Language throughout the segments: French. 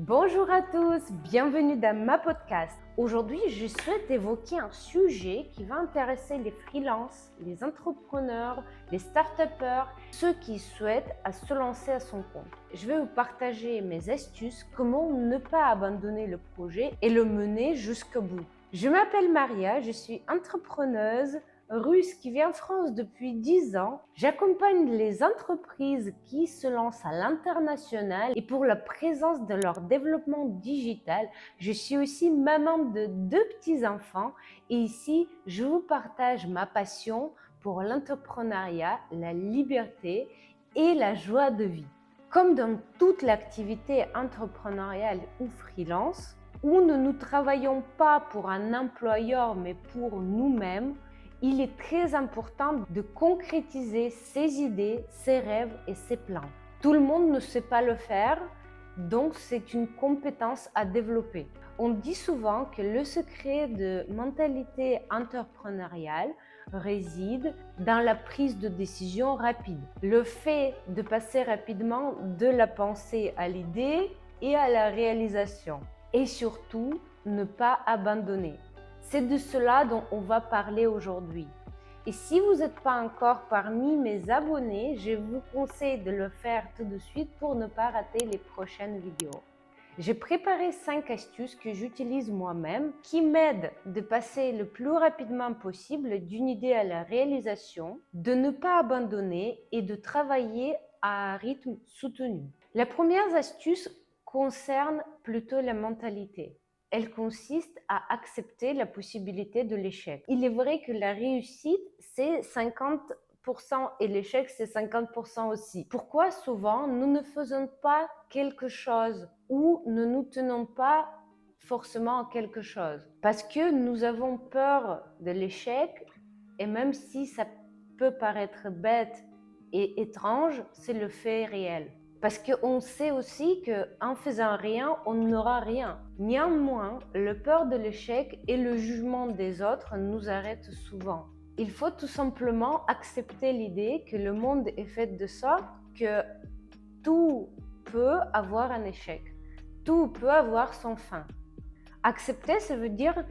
Bonjour à tous, bienvenue dans ma podcast. Aujourd'hui, je souhaite évoquer un sujet qui va intéresser les freelances, les entrepreneurs, les start-upers, ceux qui souhaitent se lancer à son compte. Je vais vous partager mes astuces, comment ne pas abandonner le projet et le mener jusqu'au bout. Je m'appelle Maria, je suis entrepreneuse russe qui vit en France depuis 10 ans. J'accompagne les entreprises qui se lancent à l'international et pour la présence de leur développement digital. Je suis aussi maman de 2 petits-enfants et ici, je vous partage ma passion pour l'entrepreneuriat, la liberté et la joie de vie. Comme dans toute l'activité entrepreneuriale ou freelance, où nous ne travaillons pas pour un employeur mais pour nous-mêmes, il est très important de concrétiser ses idées, ses rêves et ses plans. Tout le monde ne sait pas le faire, donc c'est une compétence à développer. On dit souvent que le secret de mentalité entrepreneuriale réside dans la prise de décision rapide. Le fait de passer rapidement de la pensée à l'idée et à la réalisation. Et surtout, ne pas abandonner. C'est de cela dont on va parler aujourd'hui. Et si vous n'êtes pas encore parmi mes abonnés, je vous conseille de le faire tout de suite pour ne pas rater les prochaines vidéos. J'ai préparé 5 astuces que j'utilise moi-même qui m'aident de passer le plus rapidement possible d'une idée à la réalisation, de ne pas abandonner et de travailler à un rythme soutenu. La première astuce concerne plutôt la mentalité. Elle consiste à accepter la possibilité de l'échec. Il est vrai que la réussite, c'est 50% et l'échec, c'est 50% aussi. Pourquoi souvent nous ne faisons pas quelque chose ou ne nous tenons pas forcément à quelque chose? Parce que nous avons peur de l'échec et même si ça peut paraître bête et étrange, c'est le fait réel. Parce qu'on sait aussi qu'en faisant rien, on n'aura rien. Néanmoins, la peur de l'échec et le jugement des autres nous arrêtent souvent. Il faut tout simplement accepter l'idée que le monde est fait de sorte que tout peut avoir un échec. Tout peut avoir son fin. Accepter, ça veut dire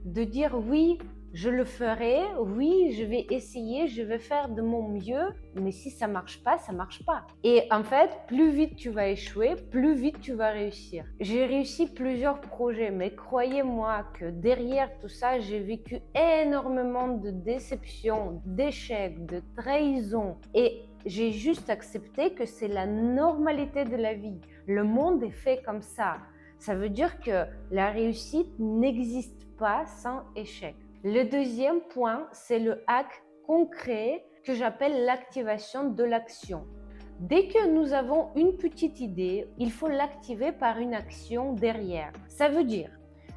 de dire oui, je le ferai, oui, je vais essayer, je vais faire de mon mieux, mais si ça marche pas, ça marche pas. Et en fait, plus vite tu vas échouer, plus vite tu vas réussir. J'ai réussi plusieurs projets, mais croyez-moi que derrière tout ça, j'ai vécu énormément de déceptions, d'échecs, de trahisons. Et j'ai juste accepté que c'est la normalité de la vie. Le monde est fait comme ça. Ça veut dire que la réussite n'existe pas sans échec. Le deuxième point, c'est le hack concret que j'appelle l'activation de l'action. Dès que nous avons une petite idée, il faut l'activer par une action derrière. Ça veut dire,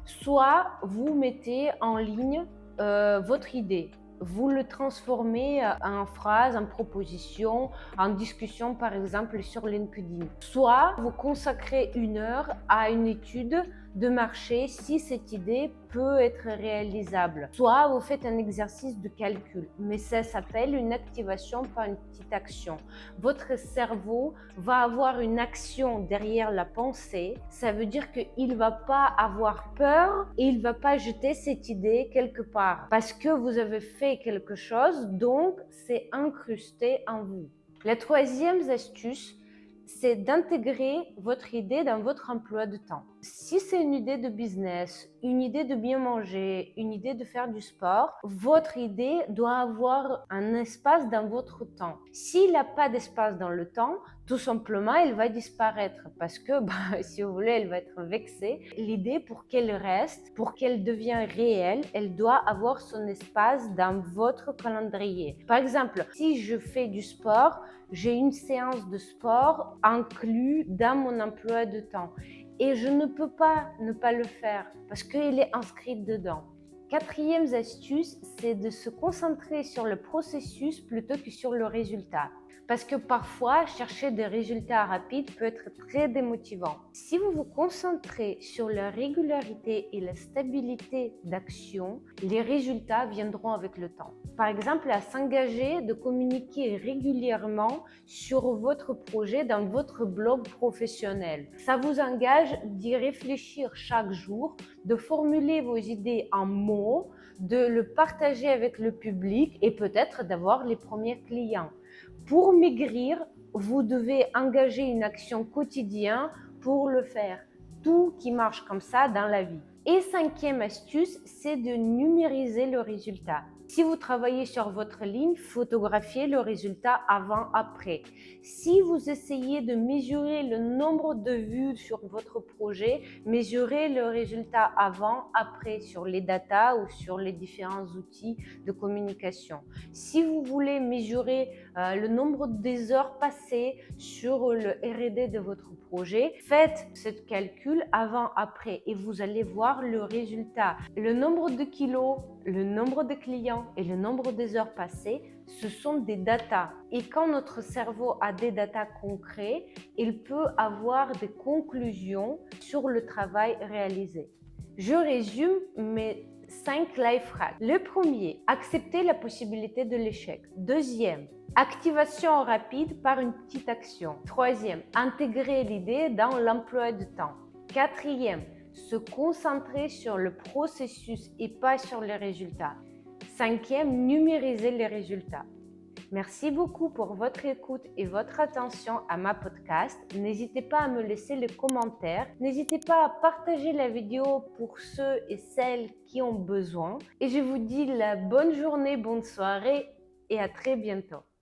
soit vous mettez en ligne votre idée, vous le transformez en phrase, en proposition, en discussion par exemple sur LinkedIn. Soit vous consacrez 1 heure à une étude de marché si cette idée peut être réalisable. Soit vous faites un exercice de calcul, mais ça s'appelle une activation par une petite action. Votre cerveau va avoir une action derrière la pensée. Ça veut dire qu'il ne va pas avoir peur et il ne va pas jeter cette idée quelque part parce que vous avez fait quelque chose, donc c'est incrusté en vous. La troisième astuce, c'est d'intégrer votre idée dans votre emploi de temps. Si c'est une idée de business, une idée de bien manger, une idée de faire du sport, votre idée doit avoir un espace dans votre temps. S'il n'a pas d'espace dans le temps, tout simplement, elle va disparaître parce que, si vous voulez, elle va être vexée. L'idée, pour qu'elle reste, pour qu'elle devienne réelle, elle doit avoir son espace dans votre calendrier. Par exemple, si je fais du sport, j'ai une séance de sport inclue dans mon emploi de temps. Et je ne peux pas ne pas le faire parce qu'il est inscrit dedans. Quatrième astuce, c'est de se concentrer sur le processus plutôt que sur le résultat. Parce que parfois, chercher des résultats rapides peut être très démotivant. Si vous vous concentrez sur la régularité et la stabilité d'action, les résultats viendront avec le temps. Par exemple, à s'engager de communiquer régulièrement sur votre projet dans votre blog professionnel. Ça vous engage d'y réfléchir chaque jour, de formuler vos idées en mots, de le partager avec le public et peut-être d'avoir les premiers clients. Pour maigrir, vous devez engager une action quotidienne pour le faire. Tout qui marche comme ça dans la vie. Et cinquième astuce, c'est de numériser le résultat. Si vous travaillez sur votre ligne, photographiez le résultat avant-après. Si vous essayez de mesurer le nombre de vues sur votre projet, mesurez le résultat avant-après sur les datas ou sur les différents outils de communication. Si vous voulez mesurer le nombre des heures passées sur le R&D de votre projet, faites ce calcul avant-après et vous allez voir le résultat. Le nombre de kilos, le nombre de clients et le nombre des heures passées, ce sont des datas. Et quand notre cerveau a des datas concrets, il peut avoir des conclusions sur le travail réalisé. Je résume mes 5 life hacks. Le premier, accepter la possibilité de l'échec. Deuxième, activation rapide par une petite action. Troisième, intégrer l'idée dans l'emploi du temps. Quatrième, se concentrer sur le processus et pas sur les résultats. Cinquième, numériser les résultats. Merci beaucoup pour votre écoute et votre attention à ma podcast. N'hésitez pas à me laisser les commentaires. N'hésitez pas à partager la vidéo pour ceux et celles qui ont besoin. Et je vous dis la bonne journée, bonne soirée et à très bientôt.